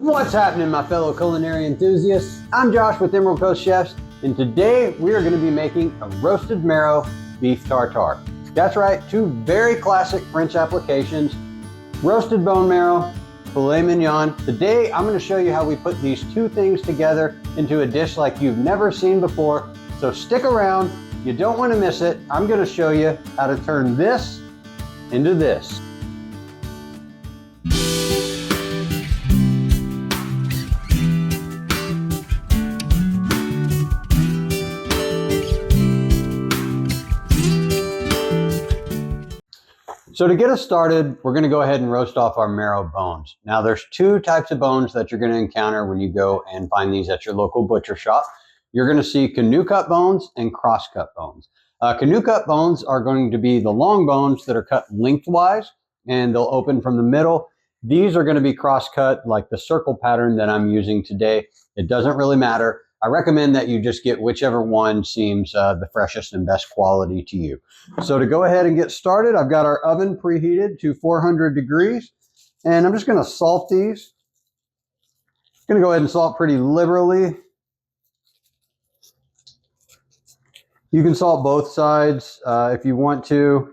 What's happening, my fellow culinary enthusiasts? I'm Josh with Emerald Coast Chefs, and today we are going to be making a roasted marrow beef tartare. That's right, two very classic French applications, roasted bone marrow, filet mignon. Today I'm going to show you how we put these two things together into a dish like you've never seen before. So stick around, you don't want to miss it. I'm going to show you how to turn this into this. So to get us started, we're going to go ahead and roast off our marrow bones. Now there's two types of bones that you're going to encounter when you go and find these at your local butcher shop. You're going to see canoe cut bones and cross cut bones. Canoe cut bones are going to be the long bones that are cut lengthwise and they'll open from the middle. These are going to be cross cut like the circle pattern that I'm using today. It doesn't really matter. I recommend that you just get whichever one seems the freshest and best quality to you. So to go ahead and get started, I've got our oven preheated to 400 degrees, and I'm just going to salt these. I'm going to go ahead and salt pretty liberally. You can salt both sides if you want to.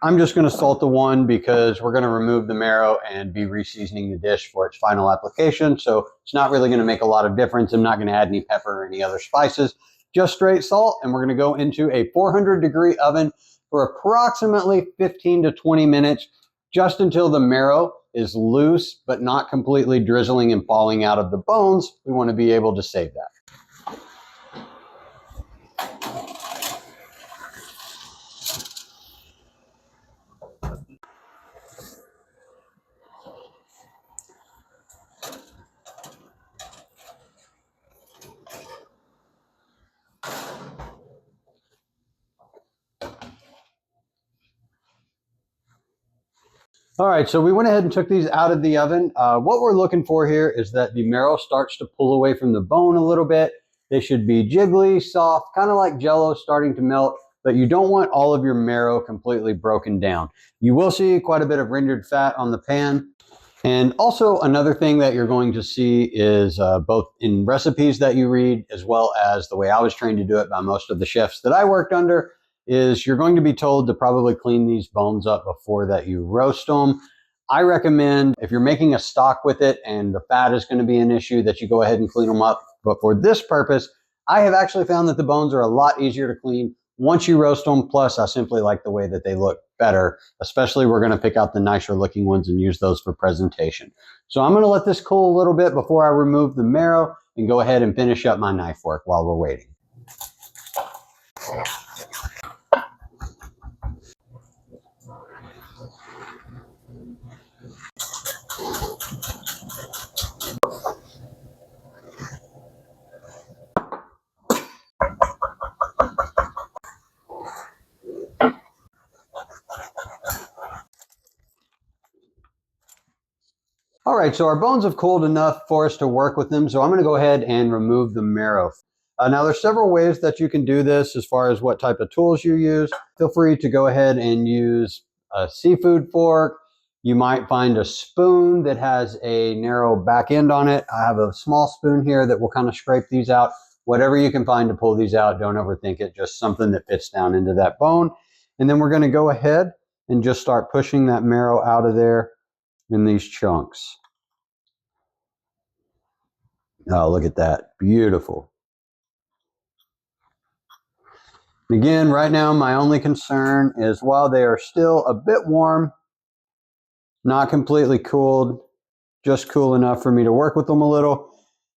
I'm just going to salt the one because we're going to remove the marrow and be reseasoning the dish for its final application. So it's not really going to make a lot of difference. I'm not going to add any pepper or any other spices, just straight salt. And we're going to go into a 400-degree oven for approximately 15 to 20 minutes, just until the marrow is loose, but not completely drizzling and falling out of the bones. We want to be able to save that. All right, so we went ahead and took these out of the oven. What we're looking for here is that the marrow starts to pull away from the bone a little bit. They should be jiggly, soft, kind of like Jell-O starting to melt, but you don't want all of your marrow completely broken down. You will see quite a bit of rendered fat on the pan. And also another thing that you're going to see is both in recipes that you read, as well as the way I was trained to do it by most of the chefs that I worked under, is you're going to be told to probably clean these bones up before that you roast them. I recommend if you're making a stock with it and the fat is going to be an issue, that you go ahead and clean them up. But for this purpose, I have actually found that the bones are a lot easier to clean once you roast them. Plus, I simply like the way that they look better. Especially, we're going to pick out the nicer looking ones and use those for presentation. So I'm going to let this cool a little bit before I remove the marrow and go ahead and finish up my knife work while we're waiting. All right, so our bones have cooled enough for us to work with them, so I'm going to go ahead and remove the marrow. Now, there's several ways that you can do this as far as what type of tools you use. Feel free to go ahead and use a seafood fork. You might find a spoon that has a narrow back end on it. I have a small spoon here that will kind of scrape these out. Whatever you can find to pull these out, don't overthink it, just something that fits down into that bone. And then we're going to go ahead and just start pushing that marrow out of there in these chunks. Oh, look at that. Beautiful. Again, right now, my only concern is while they are still a bit warm, not completely cooled, just cool enough for me to work with them a little,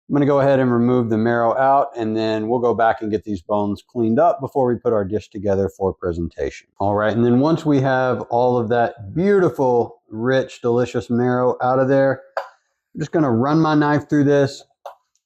I'm going to go ahead and remove the marrow out, and then we'll go back and get these bones cleaned up before we put our dish together for presentation. All right, and then once we have all of that beautiful, rich, delicious marrow out of there, I'm just going to run my knife through this,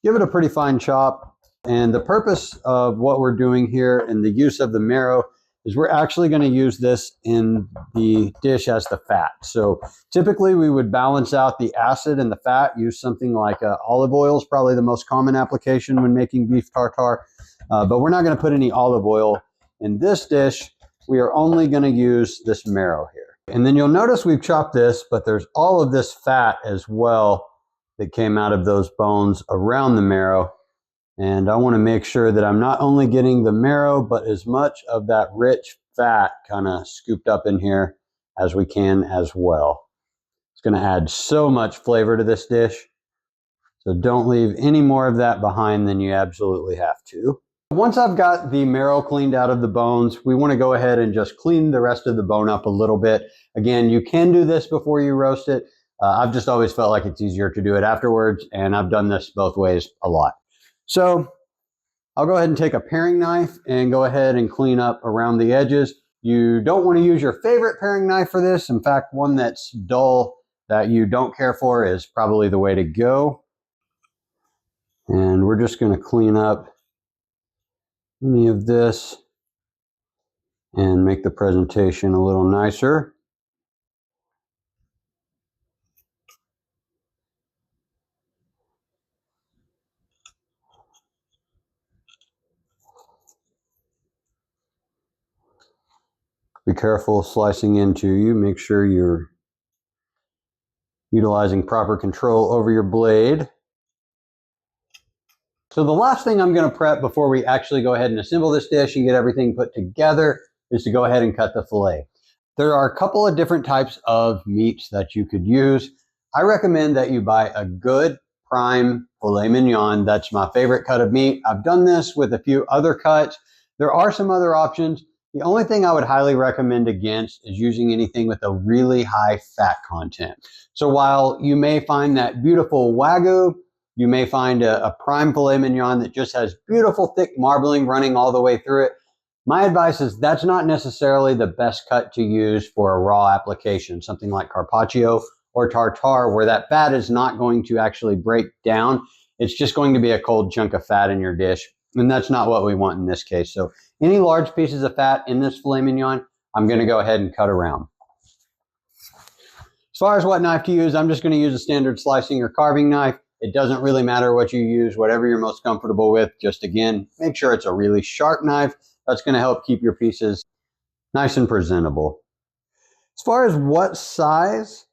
give it a pretty fine chop. And the purpose of what we're doing here and the use of the marrow is we're actually going to use this in the dish as the fat. So typically we would balance out the acid and the fat, use something like olive oil is probably the most common application when making beef tartare. But we're not going to put any olive oil in this dish. We are only going to use this marrow here. And then you'll notice we've chopped this, but there's all of this fat as well that came out of those bones around the marrow. And I want to make sure that I'm not only getting the marrow, but as much of that rich fat kind of scooped up in here as we can as well. It's going to add so much flavor to this dish. So don't leave any more of that behind than you absolutely have to. Once I've got the marrow cleaned out of the bones, we want to go ahead and just clean the rest of the bone up a little bit. Again, you can do this before you roast it. I've just always felt like it's easier to do it afterwards, and I've done this both ways a lot. So I'll go ahead and take a paring knife and go ahead and clean up around the edges. You don't want to use your favorite paring knife for this. In fact, one that's dull that you don't care for is probably the way to go. And we're just going to clean up any of this and make the presentation a little nicer. Be careful slicing into you. Make sure you're utilizing proper control over your blade. So the last thing I'm going to prep before we actually go ahead and assemble this dish and get everything put together is to go ahead and cut the fillet. There are a couple of different types of meats that you could use. I recommend that you buy a good prime filet mignon. That's my favorite cut of meat. I've done this with a few other cuts. There are some other options. The only thing I would highly recommend against is using anything with a really high fat content. So while you may find that beautiful Wagyu, you may find a prime filet mignon that just has beautiful thick marbling running all the way through it. My advice is that's not necessarily the best cut to use for a raw application, something like carpaccio or tartare, where that fat is not going to actually break down. It's just going to be a cold chunk of fat in your dish, and that's not what we want in this case. So any large pieces of fat in this filet mignon, I'm going to go ahead and cut around. As far as what knife to use, I'm just going to use a standard slicing or carving knife. It doesn't really matter what you use, whatever you're most comfortable with. Just again, make sure it's a really sharp knife. That's going to help keep your pieces nice and presentable. As far as what size,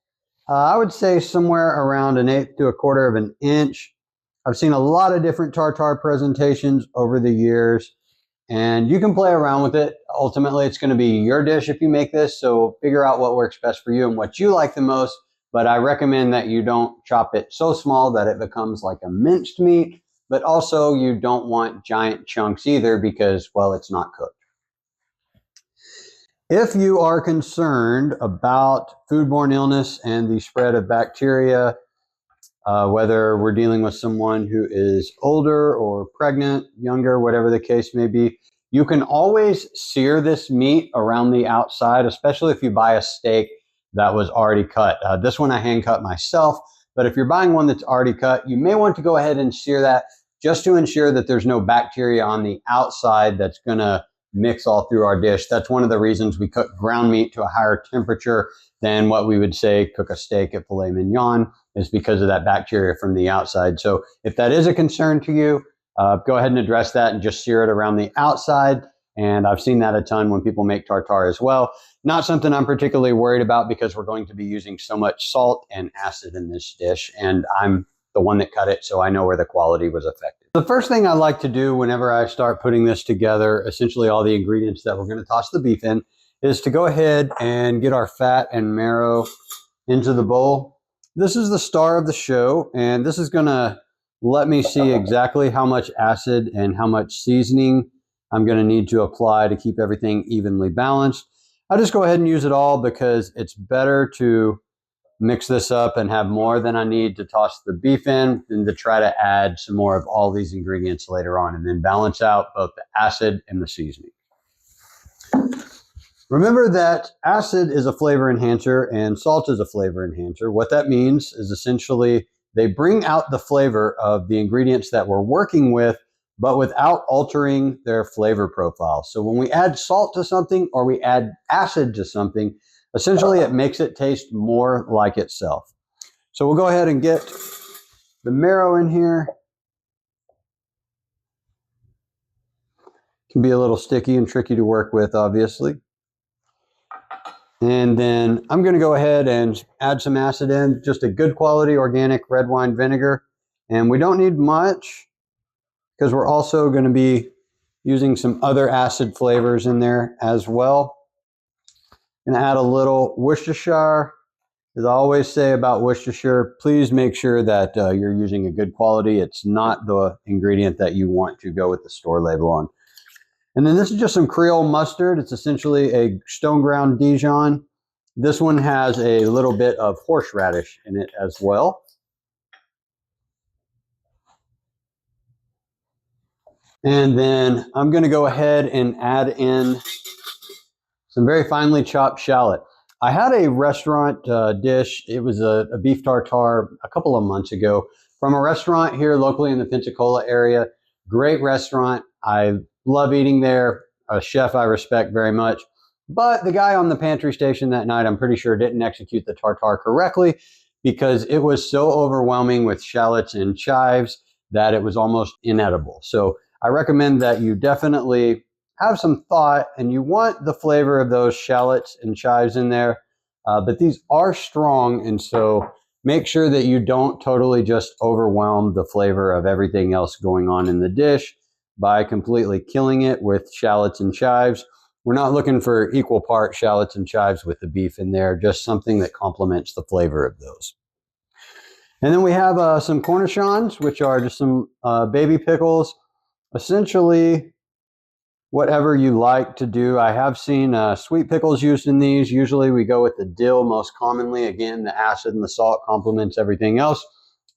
I would say somewhere around 1/8 to 1/4 of an inch. I've seen a lot of different tartare presentations over the years, and you can play around with it. Ultimately, it's going to be your dish if you make this, so figure out what works best for you and what you like the most. But I recommend that you don't chop it so small that it becomes like a minced meat, but also you don't want giant chunks either because, well, it's not cooked. If you are concerned about foodborne illness and the spread of bacteria, whether we're dealing with someone who is older or pregnant, younger, whatever the case may be, you can always sear this meat around the outside, especially if you buy a steak that was already cut. This one I hand cut myself, but if you're buying one that's already cut, you may want to go ahead and sear that just to ensure that there's no bacteria on the outside that's going to mix all through our dish. That's one of the reasons we cook ground meat to a higher temperature than what we would say cook a steak at filet mignon, is because of that bacteria from the outside. So if that is a concern to you, go ahead and address that and just sear it around the outside. And I've seen that a ton when people make tartare as well. Not something I'm particularly worried about because we're going to be using so much salt and acid in this dish, and I'm the one that cut it, so I know where the quality was affected. The first thing I like to do whenever I start putting this together, essentially all the ingredients that we're going to toss the beef in, is to go ahead and get our fat and marrow into the bowl. This is the star of the show, and this is going to let me see exactly how much acid and how much seasoning I'm going to need to apply to keep everything evenly balanced. I'll just go ahead and use it all because it's better to mix this up and have more than I need to toss the beef in than to try to add some more of all these ingredients later on, and then balance out both the acid and the seasoning. Remember that acid is a flavor enhancer and salt is a flavor enhancer. What that means is essentially they bring out the flavor of the ingredients that we're working with, but without altering their flavor profile. So when we add salt to something or we add acid to something, essentially it makes it taste more like itself. So we'll go ahead and get the marrow in here. It can be a little sticky and tricky to work with, obviously. And then I'm going to go ahead and add some acid in, just a good quality organic red wine vinegar. And we don't need much because we're also going to be using some other acid flavors in there as well. And add a little Worcestershire. As I always say about Worcestershire, please make sure that you're using a good quality. It's not the ingredient that you want to go with the store label on. And then this is just some Creole mustard. It's essentially a stone ground Dijon. This one has a little bit of horseradish in it as well. And then I'm going to go ahead and add in some very finely chopped shallot. I had a restaurant dish. It was a beef tartare a couple of months ago from a restaurant here locally in the Pensacola area. Great restaurant. I love eating there. A chef I respect very much. But the guy on the pantry station that night, I'm pretty sure, didn't execute the tartare correctly because it was so overwhelming with shallots and chives that it was almost inedible. So I recommend that you definitely have some thought, and you want the flavor of those shallots and chives in there. But these are strong, and so make sure that you don't totally just overwhelm the flavor of everything else going on in the dish by completely killing it with shallots and chives. We're not looking for equal part shallots and chives with the beef in there, just something that complements the flavor of those. And then we have some cornichons, which are just some baby pickles. Essentially, whatever you like to do. I have seen sweet pickles used in these. Usually we go with the dill most commonly. Again, the acid and the salt complements everything else.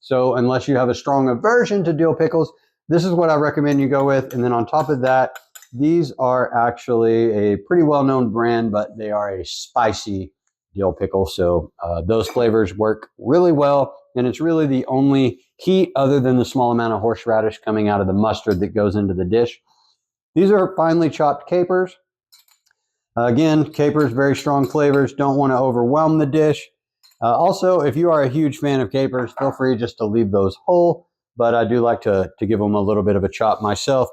So unless you have a strong aversion to dill pickles, this is what I recommend you go with. And then on top of that, these are actually a pretty well-known brand, but they are a spicy dill pickle. So those flavors work really well. And it's really the only heat other than the small amount of horseradish coming out of the mustard that goes into the dish. These are finely chopped capers. Again, capers, very strong flavors. Don't want to overwhelm the dish. Also, if you are a huge fan of capers, feel free just to leave those whole, but I do like to give them a little bit of a chop myself.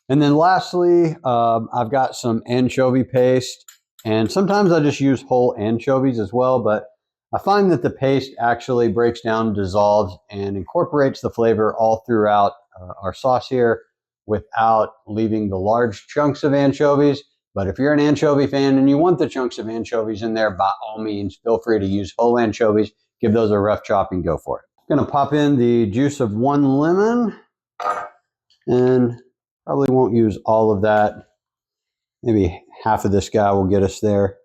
And then lastly, I've got some anchovy paste, and sometimes I just use whole anchovies as well, but I find that the paste actually breaks down, dissolves, and incorporates the flavor all throughout our sauce here without leaving the large chunks of anchovies. But if you're an anchovy fan and you want the chunks of anchovies in there, by all means, feel free to use whole anchovies. Give those a rough chop and go for it. I'm going to pop in the juice of 1 lemon, and probably won't use all of that. Maybe half of this guy will get us there.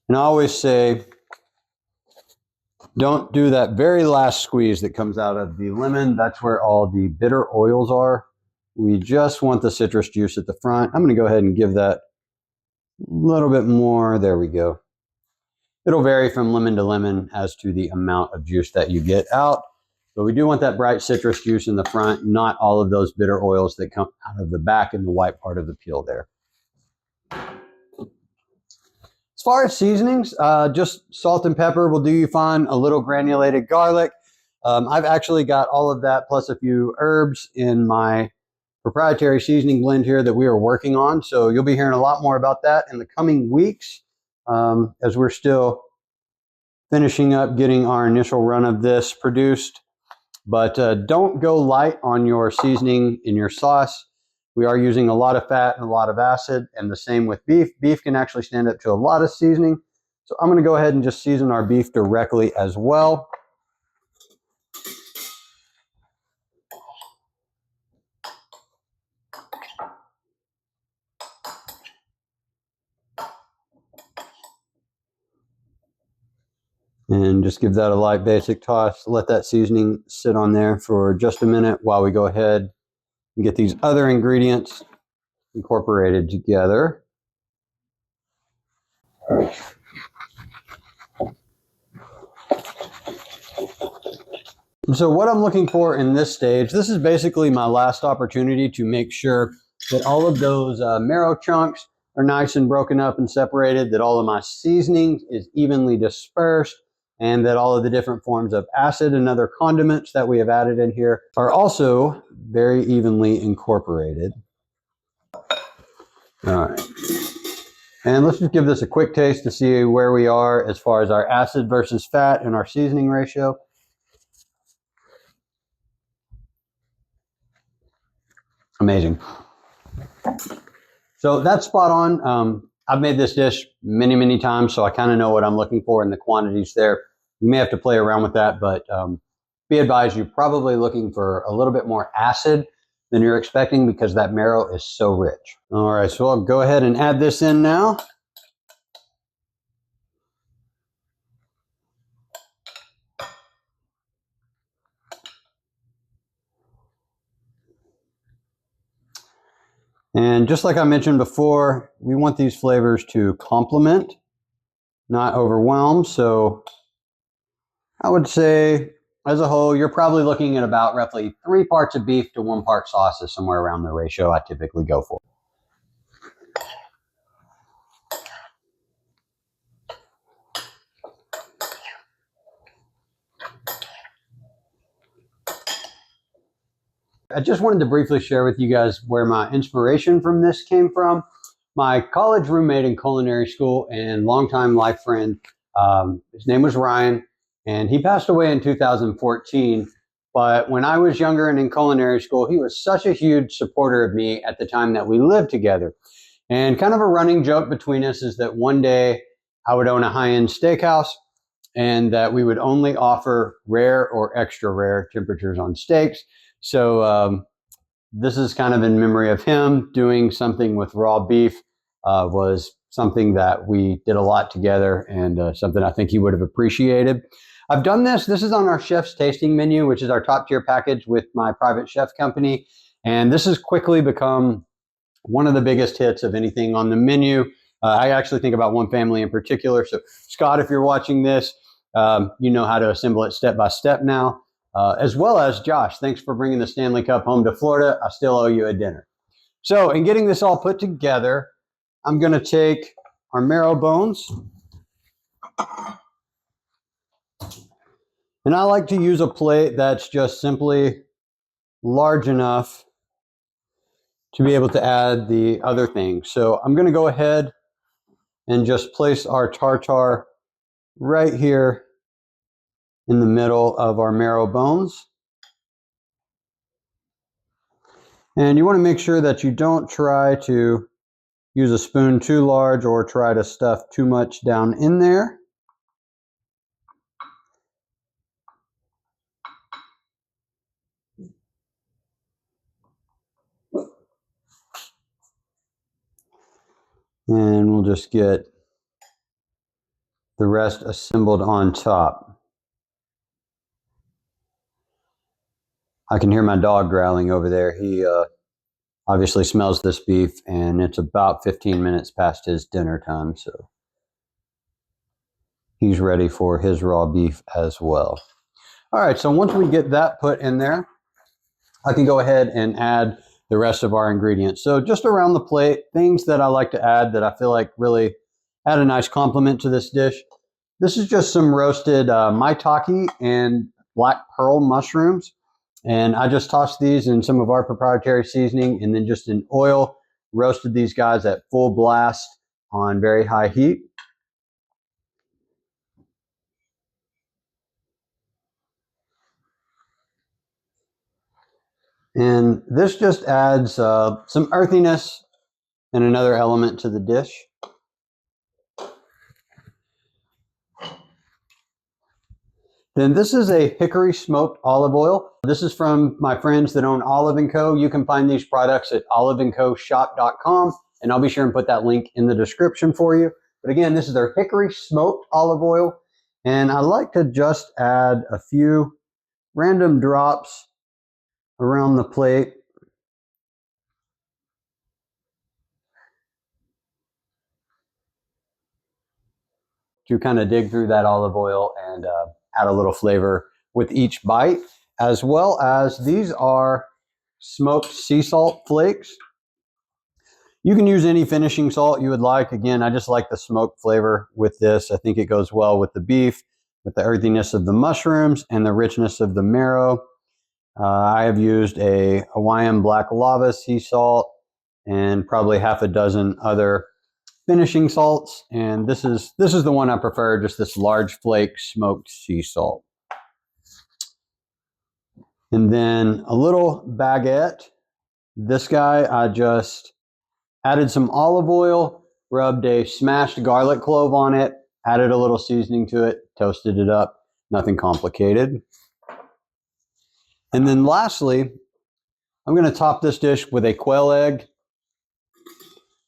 And I always say, don't do that very last squeeze that comes out of the lemon. That's where all the bitter oils are. We just want the citrus juice at the front. I'm going to go ahead and give that a little bit more. There we go. It'll vary from lemon to lemon as to the amount of juice that you get out. But we do want that bright citrus juice in the front, not all of those bitter oils that come out of the back and the white part of the peel there. As far as seasonings, just salt and pepper will do you fine. A little granulated garlic. I've actually got all of that plus a few herbs in my proprietary seasoning blend here that we are working on. So you'll be hearing a lot more about that in the coming weeks as we're still finishing up getting our initial run of this produced. But don't go light on your seasoning in your sauce. We are using a lot of fat and a lot of acid, and the same with beef. Beef can actually stand up to a lot of seasoning. So I'm going to go ahead and just season our beef directly as well. And just give that a light basic toss. Let that seasoning sit on there for just a minute while we go ahead and get these other ingredients incorporated together. So what I'm looking for in this stage, this is basically my last opportunity to make sure that all of those marrow chunks are nice and broken up and separated, that all of my seasoning is evenly dispersed, and that all of the different forms of acid and other condiments that we have added in here are also very evenly incorporated. All right. And let's just give this a quick taste to see where we are as far as our acid versus fat and our seasoning ratio. Amazing. So that's spot on. I've made this dish many, many times, so I kind of know what I'm looking for in the quantities there. You may have to play around with that, but be advised, you're probably looking for a little bit more acid than you're expecting because that marrow is so rich. All right, so I'll go ahead and add this in now. And just like I mentioned before, we want these flavors to complement, not overwhelm. So I would say as a whole, you're probably looking at about roughly 3 parts of beef to 1 part sauce is somewhere around the ratio I typically go for. I just wanted to briefly share with you guys where my inspiration from this came from. My college roommate in culinary school and longtime life friend, his name was Ryan, and he passed away in 2014. But when I was younger and in culinary school, he was such a huge supporter of me at the time that we lived together. And kind of a running joke between us is that one day I would own a high-end steakhouse and that we would only offer rare or extra rare temperatures on steaks. So this is kind of in memory of him. Doing something with raw beef was something that we did a lot together and something I think he would have appreciated. I've done this. This is on our chef's tasting menu, which is our top tier package with my private chef company. And this has quickly become one of the biggest hits of anything on the menu. I actually think about one family in particular. So Scott, if you're watching this, you know how to assemble it step by step now. As well as Josh, thanks for bringing the Stanley Cup home to Florida. I still owe you a dinner. So in getting this all put together, I'm going to take our marrow bones. And I like to use a plate that's just simply large enough to be able to add the other things. So I'm going to go ahead and just place our tartare right here in the middle of our marrow bones. And you want to make sure that you don't try to use a spoon too large or try to stuff too much down in there. And we'll just get the rest assembled on top. I can hear my dog growling over there. He obviously smells this beef, and it's about 15 minutes past his dinner time, so he's ready for his raw beef as well. All right, so once we get that put in there, I can go ahead and add the rest of our ingredients. So just around the plate, things that I like to add that I feel like really add a nice complement to this dish. This is just some roasted maitake and black pearl mushrooms. And I just tossed these in some of our proprietary seasoning and then just in oil, roasted these guys at full blast on very high heat. And this just adds some earthiness and another element to the dish. Then this is a hickory smoked olive oil. This is from my friends that own Olive & Co. You can find these products at oliveandcoshop.com, and I'll be sure and put that link in the description for you. But again, this is their hickory smoked olive oil, and I like to just add a few random drops around the plate. To kind of dig through that olive oil and add a little flavor with each bite, as well as these are smoked sea salt flakes. You can use any finishing salt you would like. Again, I just like the smoked flavor with this. I think it goes well with the beef with the earthiness of the mushrooms and the richness of the marrow. I have used a Hawaiian black lava sea salt and probably half a dozen other finishing salts. And this is the one I prefer, just this large flake smoked sea salt. And then a little baguette. This guy, I just added some olive oil, rubbed a smashed garlic clove on it, added a little seasoning to it, toasted it up. Nothing complicated. And then lastly, I'm going to top this dish with a quail egg.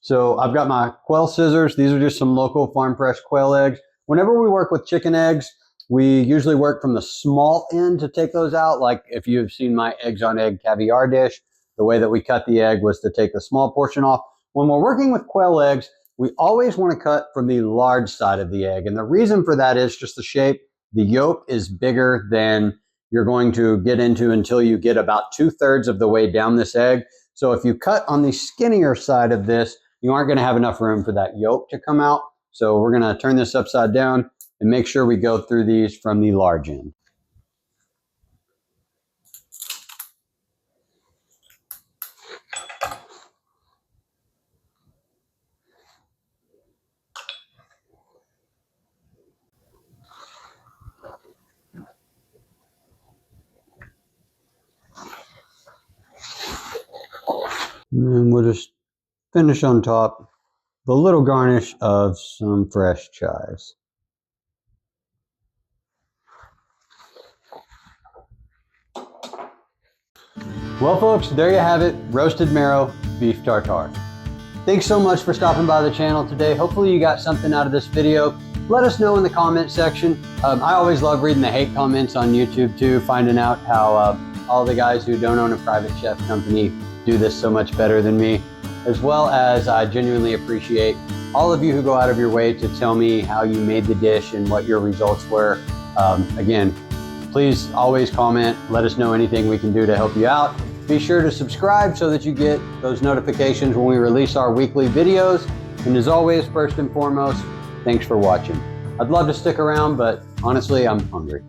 So I've got my quail scissors. These are just some local farm fresh quail eggs. Whenever we work with chicken eggs, we usually work from the small end to take those out. Like if you've seen my eggs on egg caviar dish, the way that we cut the egg was to take the small portion off. When we're working with quail eggs, we always want to cut from the large side of the egg. And the reason for that is just the shape. The yolk is bigger than you're going to get into until you get about 2/3 of the way down this egg. So if you cut on the skinnier side of this, you aren't going to have enough room for that yolk to come out. So we're going to turn this upside down and make sure we go through these from the large end. And then we'll just finish on top with a little garnish of some fresh chives. Well, folks, there you have it, roasted marrow beef tartare. Thanks so much for stopping by the channel today. Hopefully you got something out of this video. Let us know in the comment section. I always love reading the hate comments on YouTube too, finding out how all the guys who don't own a private chef company do this so much better than me, as well as I genuinely appreciate all of you who go out of your way to tell me how you made the dish and what your results were. Again, please always comment. Let us know anything we can do to help you out. Be sure to subscribe so that you get those notifications when we release our weekly videos. And as always, first and foremost, thanks for watching. I'd love to stick around, but honestly, I'm hungry.